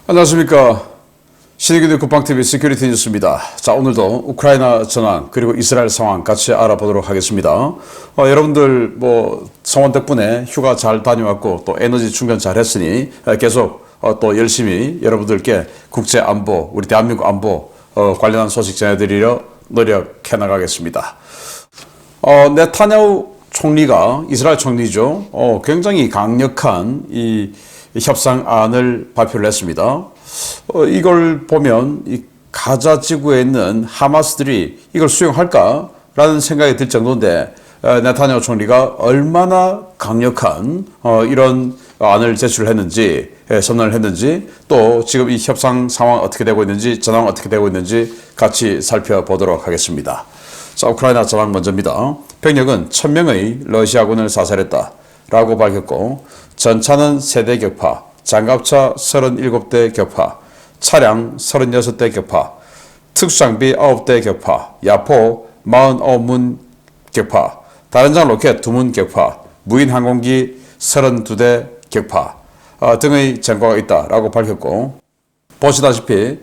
안녕하십니까. 신의균의 국방TV 시큐리티 뉴스입니다. 자, 오늘도 우크라이나 전황 그리고 이스라엘 상황 같이 알아보도록 하겠습니다. 여러분들 성원 덕분에 휴가 잘 다녀왔고 또 에너지 충전 잘 했으니 계속 또 열심히 여러분들께 국제 안보, 우리 대한민국 안보 관련한 소식 전해드리려 노력해 나가겠습니다. 네타냐후 총리가, 이스라엘 총리죠, 굉장히 강력한 이 협상안을 발표를 했습니다. 이걸 보면 이 가자 지구에 있는 하마스들이 이걸 수용할까라는 생각이 들 정도인데, 네타냐후 총리가 얼마나 강력한 이런 안을 제출했는지, 선언을 했는지, 또 지금 이 협상 상황 어떻게 되고 있는지, 전황 어떻게 되고 있는지 같이 살펴보도록 하겠습니다. 자, 우크라이나 전황 먼저입니다. 병력은 1000명의 러시아군을 사살했다 라고 밝혔고, 전차는 3대 격파, 장갑차 37대 격파, 차량 36대 격파, 특수장비 9대 격파, 야포 49문 격파, 다른장 로켓 2문 격파, 무인 항공기 32대 격파 등의 전과가 있다라고 밝혔고, 보시다시피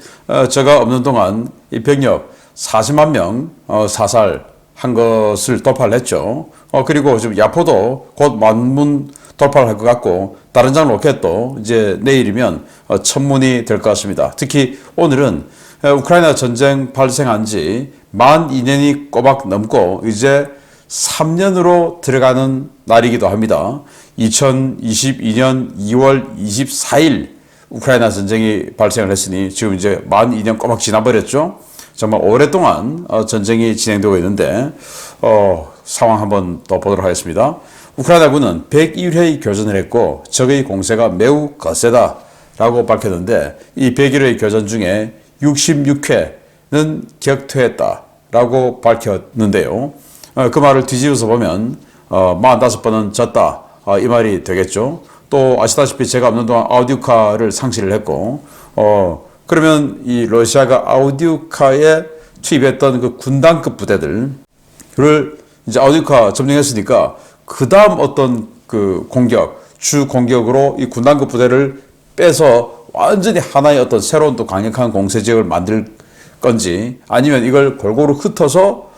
제가 없는 동안 이 병력 40만 명 사살한 것을 돌파를 했죠. 그리고 지금 야포도 곧 만문 돌파를 할 것 같고, 다른 장 로켓도 이제 내일이면 1000문이 될 것 같습니다. 특히 오늘은 우크라이나 전쟁 발생한 지 만 2년이 꼬박 넘고 이제 3년으로 들어가는 날이기도 합니다. 2022년 2월 24일 우크라이나 전쟁이 발생을 했으니 지금 이제 만 2년 꼬박 지나버렸죠. 정말 오랫동안 전쟁이 진행되고 있는데 상황 한번 더 보도록 하겠습니다. 우크라이나군은 101회의 교전을 했고 적의 공세가 매우 거세다라고 밝혔는데, 이 101회의 교전 중에 66회는 격퇴했다라고 밝혔는데요. 그 말을 뒤집어서 보면 45번은 졌다, 이 말이 되겠죠. 또 아시다시피 제가 없는 동안 아우디우카를 상실을 했고, 그러면 이 러시아가 아우디우카에 투입했던 그 군단급 부대들을 이제 아우디우카 점령했으니까 그 다음 어떤 그 주 공격으로 이 군단급 부대를 빼서 완전히 하나의 어떤 새로운 또 강력한 공세 지역을 만들 건지, 아니면 이걸 골고루 흩어서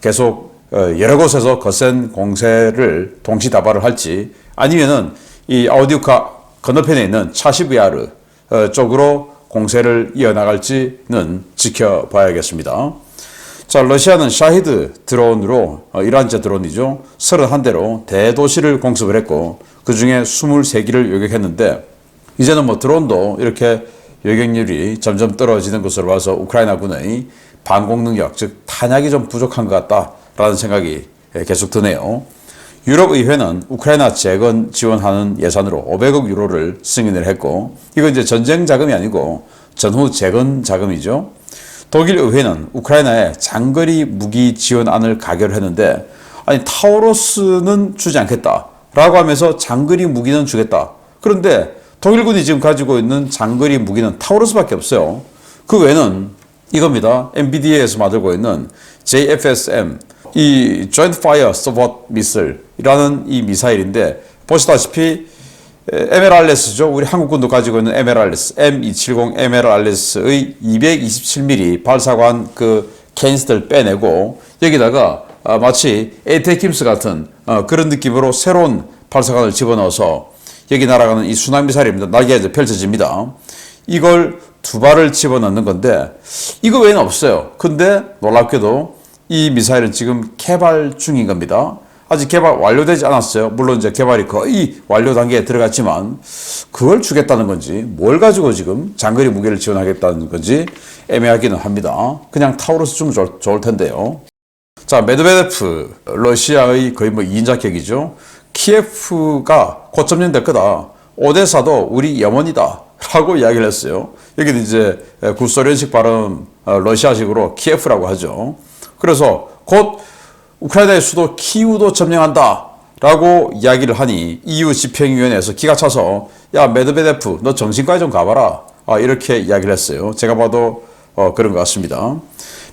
계속 여러 곳에서 거센 공세를 동시다발을 할지, 아니면은 이 아우디우카 건너편에 있는 차시브야르 쪽으로 공세를 이어나갈지는 지켜봐야겠습니다. 자, 러시아는 샤히드 드론으로, 이란제 드론이죠, 31대로 대도시를 공습을 했고, 그 중에 23기를 요격했는데, 이제는 드론도 이렇게 요격률이 점점 떨어지는 것으로 봐서 우크라이나군의 반공 능력, 즉 탄약이 좀 부족한 것 같다라는 생각이 계속 드네요. 유럽의회는 우크라이나 재건 지원하는 예산으로 500억 유로를 승인을 했고, 이건 이제 전쟁 자금이 아니고 전후 재건 자금이죠. 독일 의회는 우크라이나에 장거리 무기 지원안을 가결했는데, 아니 타우로스는 주지 않겠다라고 하면서 장거리 무기는 주겠다. 그런데 독일군이 지금 가지고 있는 장거리 무기는 타우로스밖에 없어요. 그 외에는 이겁니다. NBDA에서 만들고 있는 JFSM, 이 Joint Fire Support Missile이라는 이 미사일인데, 보시다시피 MLRS죠. 우리 한국군도 가지고 있는 MLRS, M270 MLRS의 227mm 발사관 그 케이스를 빼내고, 여기다가 마치 에이테킴스 같은 그런 느낌으로 새로운 발사관을 집어넣어서 여기 날아가는 이 순항미사일입니다. 날개가 펼쳐집니다. 이걸 2발을 집어넣는 건데, 이거 외에는 없어요. 근데 놀랍게도 이 미사일은 지금 개발 중인 겁니다. 아직 개발 완료되지 않았어요. 물론 이제 개발이 거의 완료 단계에 들어갔지만, 그걸 주겠다는 건지, 뭘 가지고 지금 장거리 무기를 지원하겠다는 건지 애매하기는 합니다. 그냥 타우로스 주면 좋을 텐데요. 자, 메드베데프, 러시아의 거의 2인자격이죠. 키예프가 곧 점령될 거다. 오데사도 우리 염원이다 라고 이야기를 했어요. 여기는 이제 구소련식 발음, 러시아식으로 키예프라고 하죠. 그래서 곧 우크라이나의 수도 키우도 점령한다 라고 이야기를 하니, EU 집행위원회에서 기가 차서 야 메드베데프 너 정신과에 좀 가봐라, 이렇게 이야기를 했어요. 제가 봐도 그런 것 같습니다.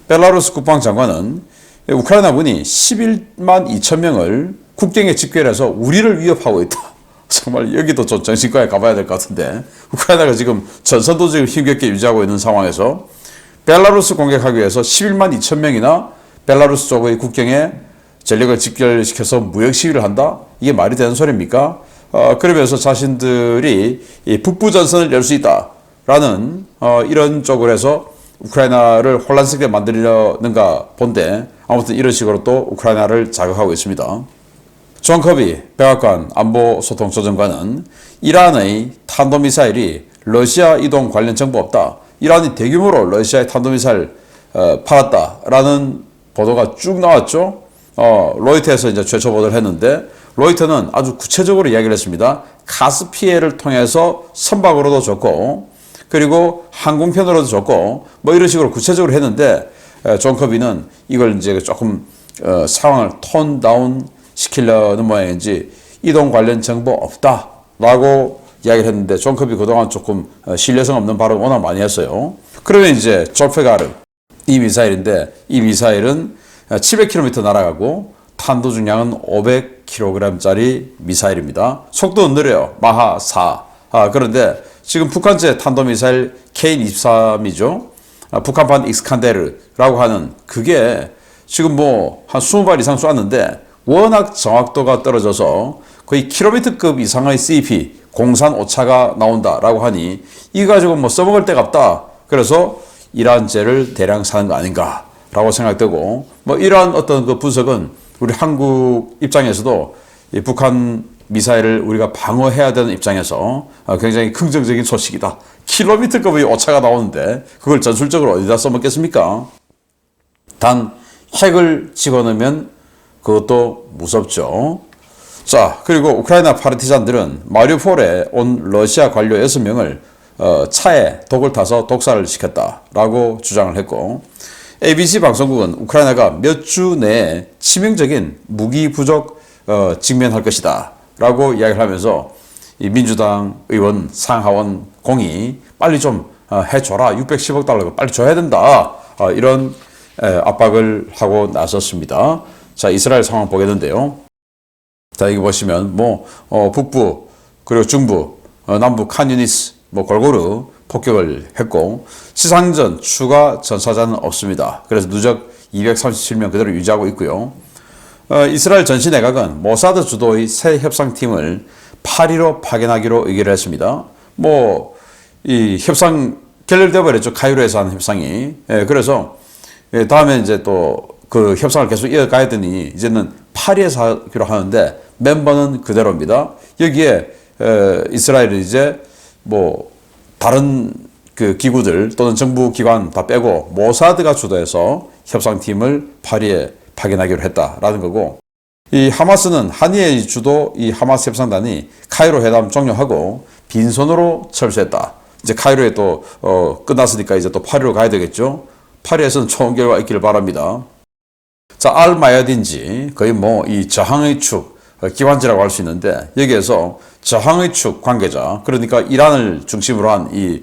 벨라루스 국방장관은 우크라이나군이 11만 2천 명을 국경에 집결해서 우리를 위협하고 있다. 정말 여기도 좀 정신과에 가봐야 될 것 같은데, 우크라이나가 지금 전선도 지금 힘겹게 유지하고 있는 상황에서 벨라루스 공격하기 위해서 11만 2천 명이나 벨라루스 쪽의 국경에 전력을 집결시켜서 무역 시위를 한다? 이게 말이 되는 소리입니까? 그러면서 자신들이 이 북부 전선을 열 수 있다라는 이런 쪽으로 해서 우크라이나를 혼란스럽게 만들려는가 본데, 아무튼 이런 식으로 또 우크라이나를 자극하고 있습니다. 존 커비 백악관 안보소통조정관은 이란의 탄도미사일이 러시아 이동 관련 정보 없다, 이란이 대규모로 러시아의 탄도미사일 팔았다라는 보도가 쭉 나왔죠. 로이터에서 이제 최초 보도를 했는데, 로이터는 아주 구체적으로 이야기를 했습니다. 카스피해를 통해서 선박으로도 줬고, 그리고 항공편으로도 줬고, 뭐 이런 식으로 구체적으로 했는데, 존 커비는 이걸 이제 조금 상황을 톤 다운 시키려는 모양인지 이동 관련 정보 없다라고 이야기를 했는데, 존 커비 그동안 조금 신뢰성 없는 발언 워낙 많이 했어요. 그러면 이제 조페가르, 이 미사일인데, 이 미사일은 700km 날아가고 탄도 중량은 500kg짜리 미사일입니다. 속도는 느려요. 마하 4. 그런데 지금 북한제 탄도미사일 K-23이죠. 북한판 익스칸데르라고 하는 그게 지금 뭐 한 20발 이상 쐈는데 워낙 정확도가 떨어져서 거의 킬로미터급 이상의 CP, 공산 오차가 나온다라고 하니 이거 가지고 뭐 써먹을 데가 없다. 그래서 이란제를 대량 사는 거 아닌가라고 생각되고, 뭐 이러한 어떤 그 분석은 우리 한국 입장에서도 이 북한 미사일을 우리가 방어해야 되는 입장에서 굉장히 긍정적인 소식이다. 킬로미터급의 오차가 나오는데 그걸 전술적으로 어디다 써먹겠습니까? 단 핵을 집어넣으면 그것도 무섭죠. 자, 그리고 우크라이나 파르티잔들은 마리우폴에 온 러시아 관료 6명을 차에 독을 타서 독살을 시켰다라고 주장을 했고, ABC 방송국은 우크라이나가 몇 주 내에 치명적인 무기 부족 직면할 것이다 라고 이야기를 하면서 이 민주당 의원 상하원 공이 빨리 좀 해줘라, 610억 달러 빨리 줘야 된다, 이런 압박을 하고 나섰습니다. 자, 이스라엘 상황 보겠는데요. 자, 여기 보시면 뭐 북부 그리고 중부 남부 칸유니스 뭐 골고루 폭격을 했고, 시상전 추가 전사자는 없습니다. 그래서 누적 237명 그대로 유지하고 있고요. 이스라엘 전시 내각은 모사드 주도의 새 협상팀을 파리로 파견하기로 의결을 했습니다. 뭐 이 협상 결렬되어 버렸죠. 카이로에서 한 협상이. 그래서 다음에 이제 또 그 협상을 계속 이어가야 되니 이제는 파리에서 하기로 하는데 멤버는 그대로입니다. 여기에 이스라엘은 이제 뭐 다른 그 기구들 또는 정부 기관 다 빼고 모사드가 주도해서 협상팀을 파리에 파견하기로 했다라는 거고, 이 하마스는 한의의 주도 이 하마스 협상단이 카이로 회담 종료하고 빈손으로 철수했다. 이제 카이로에 또 끝났으니까 이제 또 파리로 가야 되겠죠. 파리에서는 좋은 결과 있기를 바랍니다. 자, 알마야딘지 거의 뭐 이 저항의 축 기관지라고 할 수 있는데, 여기에서 저항의 축 관계자, 그러니까 이란을 중심으로 한 이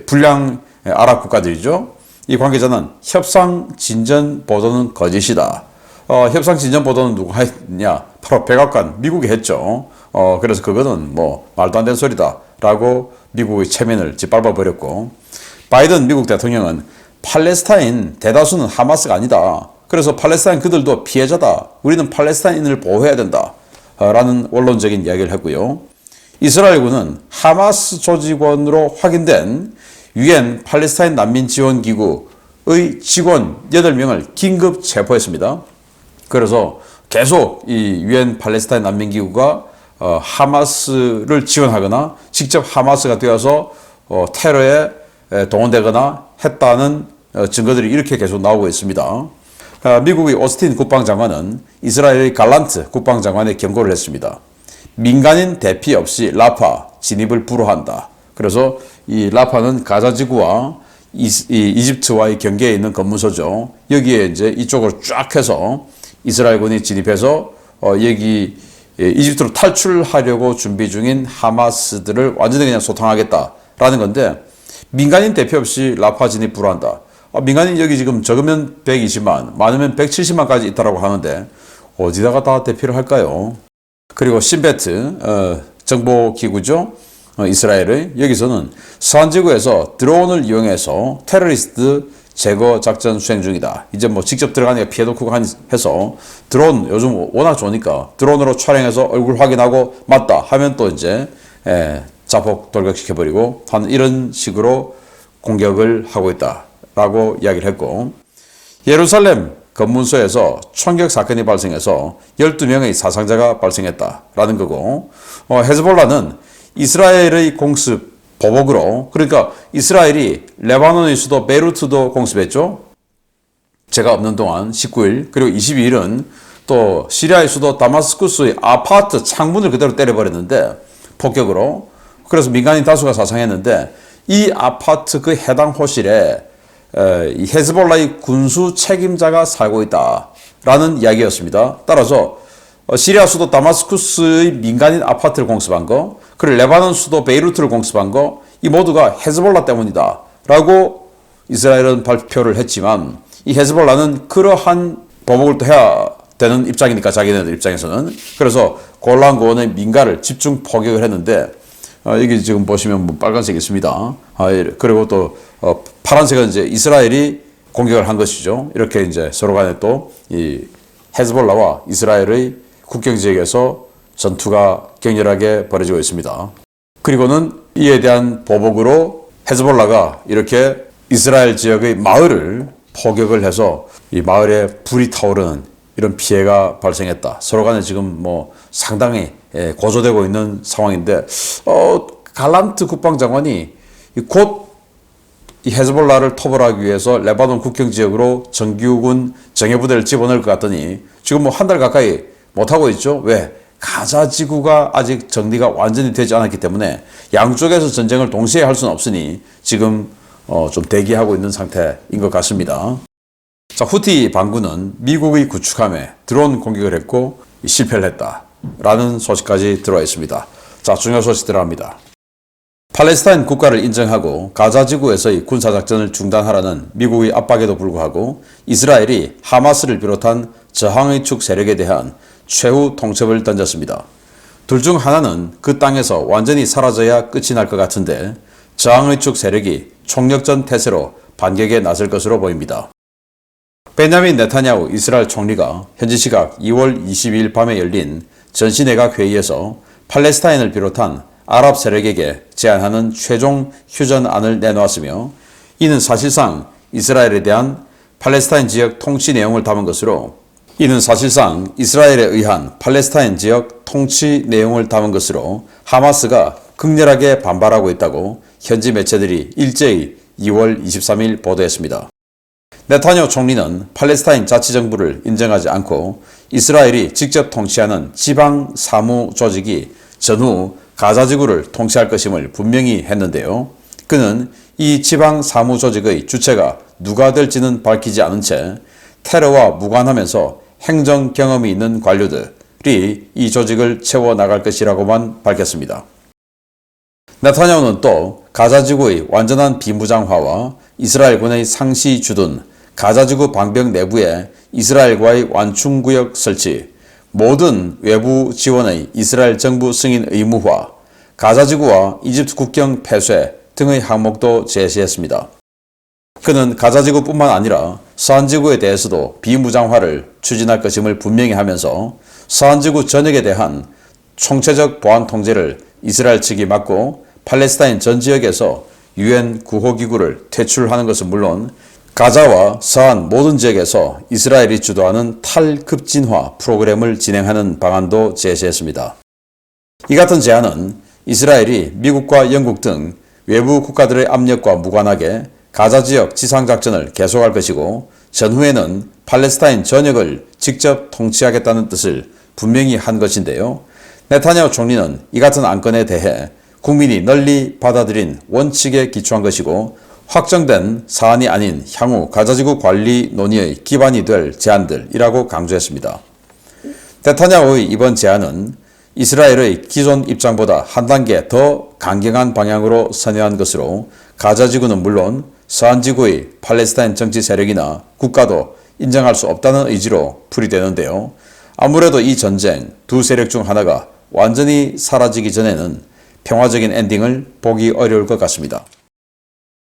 불량 아랍 국가들이죠. 이 관계자는 협상 진전 보도는 거짓이다. 협상 진전 보도는 누가 했냐? 바로 백악관 미국이 했죠. 그래서 그거는 뭐 말도 안 되는 소리다라고 미국의 체면을 짓밟아 버렸고, 바이든 미국 대통령은 팔레스타인 대다수는 하마스가 아니다. 그래서 팔레스타인 그들도 피해자다. 우리는 팔레스타인을 보호해야 된다. 라는 원론적인 이야기를 했고요. 이스라엘군은 하마스 조직원으로 확인된 유엔 팔레스타인 난민 지원 기구의 직원 8명을 긴급 체포했습니다. 그래서 계속 이 유엔 팔레스타인 난민 기구가 하마스를 지원하거나 직접 하마스가 되어서 테러에 동원되거나 했다는 증거들이 이렇게 계속 나오고 있습니다. 미국의 오스틴 국방장관은 이스라엘의 갈란트 국방장관에 경고를 했습니다. 민간인 대피 없이 라파 진입을 불허한다. 그래서 이 라파는 가자지구와 이집트와의 경계에 있는 검문소죠. 여기에 이제 이쪽으로 쫙 해서 이스라엘군이 진입해서 여기 이집트로 탈출하려고 준비 중인 하마스들을 완전히 그냥 소탕하겠다라는 건데, 민간인 대피 없이 라파 진입 불허한다. 민간인 여기 지금 적으면 120만, 많으면 170만까지 있다라고 하는데 어디다가 다 대피를 할까요? 그리고 신베트 정보기구죠. 이스라엘의 여기서는 서한지구에서 드론을 이용해서 테러리스트 제거 작전 수행 중이다. 이제 뭐 직접 들어가니까 피해놓고 해서 드론 요즘 워낙 좋으니까 드론으로 촬영해서 얼굴 확인하고 맞다 하면 또 이제 자폭 돌격시켜버리고 하는 이런 식으로 공격을 하고 있다라고 이야기를 했고, 예루살렘 검문소에서 총격 사건이 발생해서 12명의 사상자가 발생했다라는 거고, 헤즈볼라는 이스라엘의 공습 보복으로, 그러니까 이스라엘이 레바논의 수도 베이루트도 공습했죠. 제가 없는 동안 19일, 그리고 22일은 또 시리아의 수도 다마스쿠스의 아파트 창문을 그대로 때려버렸는데, 폭격으로. 그래서 민간인 다수가 사상했는데, 이 아파트 그 해당 호실에 이 헤즈볼라의 군수 책임자가 살고 있다라는 이야기였습니다. 따라서 시리아 수도 다마스쿠스의 민간인 아파트를 공습한 거, 그리고 레바논 수도 베이루트를 공습한 거, 이 모두가 헤즈볼라 때문이다 라고 이스라엘은 발표를 했지만, 이 헤즈볼라는 그러한 보복을 또 해야 되는 입장이니까, 자기네들 입장에서는. 그래서 골란 고원의 민가를 집중 포격을 했는데, 여기 지금 보시면 뭐 빨간색이 있습니다. 그리고 또 파란색은 이제 이스라엘이 공격을 한 것이죠. 이렇게 이제 서로 간에 또 이 헤즈볼라와 이스라엘의 국경 지역에서 전투가 격렬하게 벌어지고 있습니다. 그리고는 이에 대한 보복으로 헤즈볼라가 이렇게 이스라엘 지역의 마을을 포격을 해서 이 마을에 불이 타오르는 이런 피해가 발생했다. 서로 간에 지금 뭐 상당히 고조되고 있는 상황인데, 갈란트 국방장관이 곧 이 헤즈볼라를 토벌하기 위해서 레바논 국경 지역으로 정규군 정예부대를 집어넣을 것 같더니 지금 뭐 한 달 가까이 못하고 있죠. 왜? 가자 지구가 아직 정리가 완전히 되지 않았기 때문에 양쪽에서 전쟁을 동시에 할 수는 없으니 지금 좀 대기하고 있는 상태인 것 같습니다. 자, 후티 반군은 미국의 구축함에 드론 공격을 했고 실패를 했다라는 소식까지 들어와 있습니다. 자, 중요 소식 들어갑니다. 팔레스타인 국가를 인정하고 가자 지구에서의 군사작전을 중단하라는 미국의 압박에도 불구하고 이스라엘이 하마스를 비롯한 저항의 축 세력에 대한 최후 통첩을 던졌습니다. 둘 중 하나는 그 땅에서 완전히 사라져야 끝이 날 것 같은데, 저항의 축 세력이 총력전 태세로 반격에 나설 것으로 보입니다. 베냐민 네타냐후 이스라엘 총리가 현지 시각 2월 22일 밤에 열린 전시내각 회의에서 팔레스타인을 비롯한 아랍 세력에게 제안하는 최종 휴전안을 내놓았으며, 이는 사실상 이스라엘에 대한 팔레스타인 지역 통치 내용을 담은 것으로 하마스가 극렬하게 반발하고 있다고 현지 매체들이 일제히 2월 23일 보도했습니다. 네타냐후 총리는 팔레스타인 자치정부를 인정하지 않고 이스라엘이 직접 통치하는 지방 사무 조직이 전후 가자지구를 통치할 것임을 분명히 했는데요. 그는 이 지방 사무 조직의 주체가 누가 될지는 밝히지 않은 채 테러와 무관하면서 행정 경험이 있는 관료들이 이 조직을 채워나갈 것이라고만 밝혔습니다. 네타냐후는 또 가자지구의 완전한 비무장화와 이스라엘군의 상시 주둔, 가자지구 방벽 내부에 이스라엘과의 완충구역 설치, 모든 외부 지원의 이스라엘 정부 승인 의무화, 가자지구와 이집트 국경 폐쇄 등의 항목도 제시했습니다. 그는 가자지구뿐만 아니라 서한지구에 대해서도 비무장화를 추진할 것임을 분명히 하면서 서한지구 전역에 대한 총체적 보안 통제를 이스라엘 측이 맡고 팔레스타인 전 지역에서 유엔 구호기구를 퇴출하는 것은 물론 가자와 서한 모든 지역에서 이스라엘이 주도하는 탈급진화 프로그램을 진행하는 방안도 제시했습니다. 이 같은 제안은 이스라엘이 미국과 영국 등 외부 국가들의 압력과 무관하게 가자 지역 지상작전을 계속할 것이고, 전후에는 팔레스타인 전역을 직접 통치하겠다는 뜻을 분명히 한 것인데요. 네타냐후 총리는 이 같은 안건에 대해 국민이 널리 받아들인 원칙에 기초한 것이고 확정된 사안이 아닌 향후 가자지구 관리 논의의 기반이 될 제안들이라고 강조했습니다. 네타냐후의 이번 제안은 이스라엘의 기존 입장보다 한 단계 더 강경한 방향으로 선회한 것으로 가자지구는 물론 서한지구의 팔레스타인 정치 세력이나 국가도 인정할 수 없다는 의지로 풀이되는데요. 아무래도 이 전쟁 두 세력 중 하나가 완전히 사라지기 전에는 평화적인 엔딩을 보기 어려울 것 같습니다.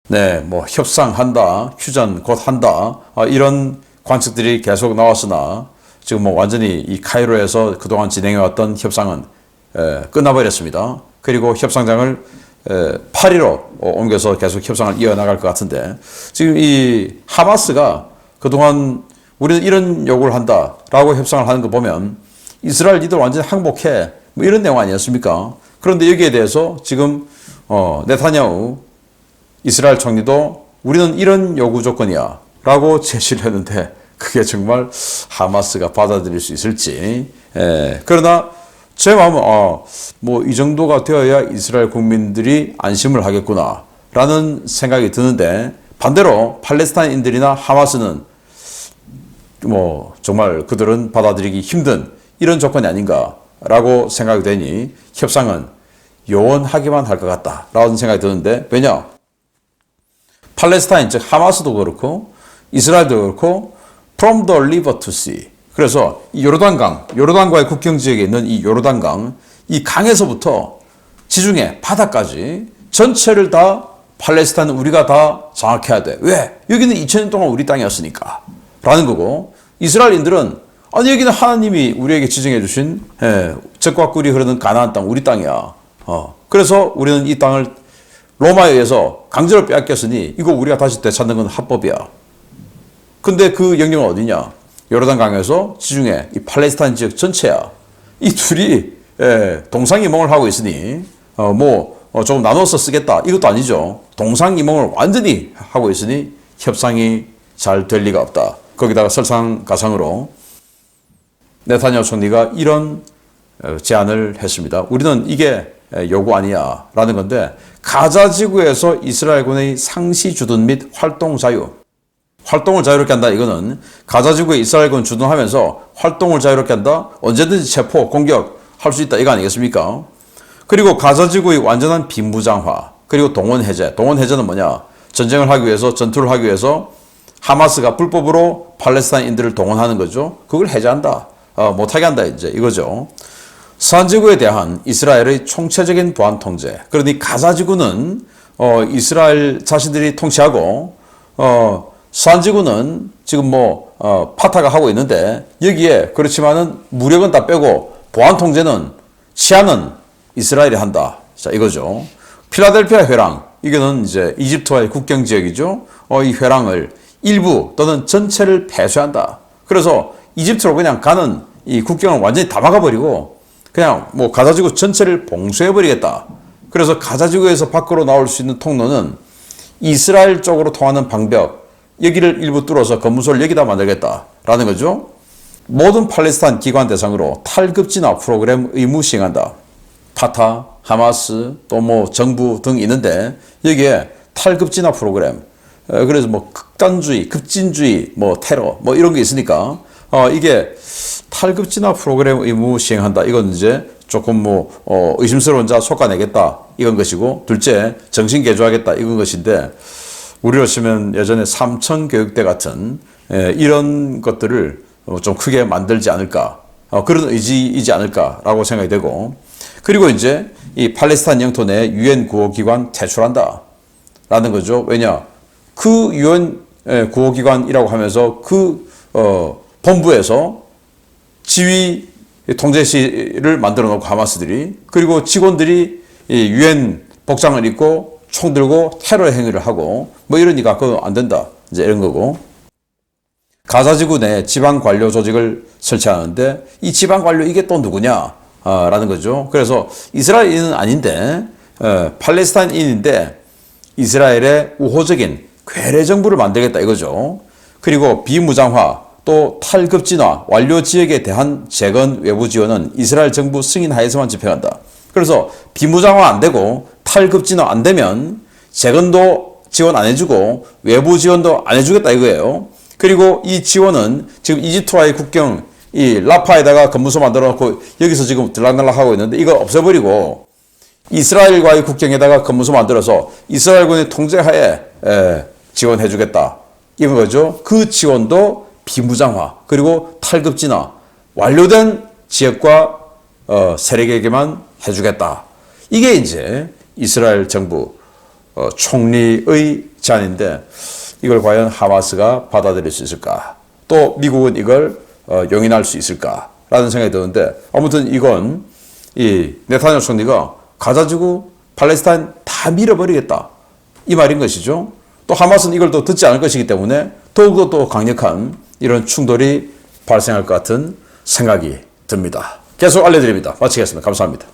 네, 뭐 협상한다, 휴전 곧 한다, 이런 관측들이 계속 나왔으나 지금 뭐 완전히 이 카이로에서 그동안 진행해왔던 협상은 끝나버렸습니다. 그리고 협상장을 파리로 옮겨서 계속 협상을 이어나갈 것 같은데, 지금 이 하마스가 그동안 우리는 이런 요구를 한다라고 협상을 하는 거 보면 이스라엘 니들 완전히 항복해, 뭐 이런 내용 아니었습니까? 그런데 여기에 대해서 지금 네타냐후 이스라엘 총리도 우리는 이런 요구 조건이야 라고 제시를 했는데, 그게 정말 하마스가 받아들일 수 있을지. 그러나 제 마음은 뭐 이 정도가 되어야 이스라엘 국민들이 안심을 하겠구나 라는 생각이 드는데, 반대로 팔레스타인인들이나 하마스는 뭐 정말 그들은 받아들이기 힘든 이런 조건이 아닌가라고 생각이 되니 협상은 요원하기만 할 것 같다라는 생각이 드는데, 왜냐? 팔레스타인 즉 하마스도 그렇고 이스라엘도 그렇고 from the river to sea, 그래서 이 요르단강, 요르단과의 국경 지역에 있는 이 요르단강, 이 강에서부터 지중해 바다까지 전체를 다 팔레스타인은 우리가 다 장악해야 돼. 왜? 여기는 2000년 동안 우리 땅이었으니까 라는 거고, 이스라엘인들은 아니 여기는 하나님이 우리에게 지정해 주신 젖과 꿀이 흐르는 가나안 땅, 우리 땅이야. 그래서 우리는 이 땅을 로마에 의해서 강제로 빼앗겼으니 이거 우리가 다시 되찾는 건 합법이야. 근데 그 영역은 어디냐? 요르단강에서 지중해 이 팔레스타인 지역 전체야. 이 둘이 동상이몽을 하고 있으니 조금 나눠서 쓰겠다 이것도 아니죠. 동상이몽을 완전히 하고 있으니 협상이 잘 될 리가 없다. 거기다가 설상가상으로 네타냐후 총리가 이런 제안을 했습니다. 우리는 이게 요구 아니야 라는 건데, 가자 지구에서 이스라엘군의 상시 주둔 및 활동 자유, 활동을 자유롭게 한다. 이거는 가자 지구에 이스라엘군 주둔하면서 활동을 자유롭게 한다. 언제든지 체포, 공격할 수 있다. 이거 아니겠습니까? 그리고 가자 지구의 완전한 비무장화, 그리고 동원 해제. 동원 해제는 뭐냐? 전쟁을 하기 위해서, 전투를 하기 위해서 하마스가 불법으로 팔레스타인인들을 동원하는 거죠. 그걸 해제한다. 못하게 한다. 이제 이거죠. 산지구에 대한 이스라엘의 총체적인 보안 통제. 그러니 가자지구는 이스라엘 자신들이 통치하고 산지구는 지금 파타가 하고 있는데, 여기에 그렇지만은 무력은 다 빼고 보안 통제는 치안은 이스라엘이 한다. 자, 이거죠. 필라델피아 회랑, 이거는 이제 이집트와의 국경 지역이죠. 이 회랑을 일부 또는 전체를 폐쇄한다. 그래서 이집트로 그냥 가는 이 국경을 완전히 다 막아버리고 그냥 가자지구 전체를 봉쇄해버리겠다. 그래서 가자지구에서 밖으로 나올 수 있는 통로는 이스라엘 쪽으로 통하는 방벽, 여기를 일부 뚫어서 검문소를 여기다 만들겠다라는 거죠. 모든 팔레스타인 기관 대상으로 탈급진화 프로그램 의무 시행한다. 파타, 하마스, 또 정부 등 있는데 여기에 탈급진화 프로그램, 그래서 극단주의, 급진주의, 테러, 이런 게 있으니까 이게 탈급진화 프로그램 의무 시행한다. 이건 이제 조금 의심스러운 자 솎아내겠다. 이건 것이고, 둘째, 정신 개조하겠다. 이건 것인데, 우리로 치면 예전에 삼천교육대 같은 이런 것들을 좀 크게 만들지 않을까. 그런 의지이지 않을까라고 생각이 되고, 그리고 이제 이 팔레스타인 영토 내 유엔 구호기관 퇴출한다. 라는 거죠. 왜냐? 그 유엔 구호기관이라고 하면서 그 본부에서 지휘 통제실을 만들어 놓고 하마스들이, 그리고 직원들이 유엔 복장을 입고 총 들고 테러 행위를 하고 이러니까 그거 안 된다. 이제 이런 거고. 가자지구 내 지방 관료 조직을 설치하는데 이 지방 관료 이게 또 누구냐? 라는 거죠. 그래서 이스라엘인은 아닌데 팔레스타인인인데 이스라엘의 우호적인 괴뢰 정부를 만들겠다 이거죠. 그리고 비무장화 또 탈급진화 완료 지역에 대한 재건 외부 지원은 이스라엘 정부 승인 하에서만 집행한다. 그래서 비무장화 안 되고 탈급진화 안 되면 재건도 지원 안 해주고 외부 지원도 안 해주겠다 이거예요. 그리고 이 지원은 지금 이집트와의 국경 이 라파에다가 검문소 만들어 놓고 여기서 지금 들락날락 하고 있는데 이거 없애버리고 이스라엘과의 국경에다가 검문소 만들어서 이스라엘군의 통제하에 지원해 주겠다 이건 거죠. 그 지원도 비무장화 그리고 탈급진화 완료된 지역과 세력에게만 해주겠다. 이게 이제 이스라엘 정부 총리의 제안인데 이걸 과연 하마스가 받아들일 수 있을까? 또 미국은 이걸 용인할 수 있을까라는 생각이 드는데 아무튼 이건 이 네타냐후 총리가 가자지구 팔레스타인 다 밀어버리겠다 이 말인 것이죠. 또 하마스는 이걸 또 듣지 않을 것이기 때문에 더욱더 또 강력한 이런 충돌이 발생할 것 같은 생각이 듭니다. 계속 알려드립니다. 마치겠습니다. 감사합니다.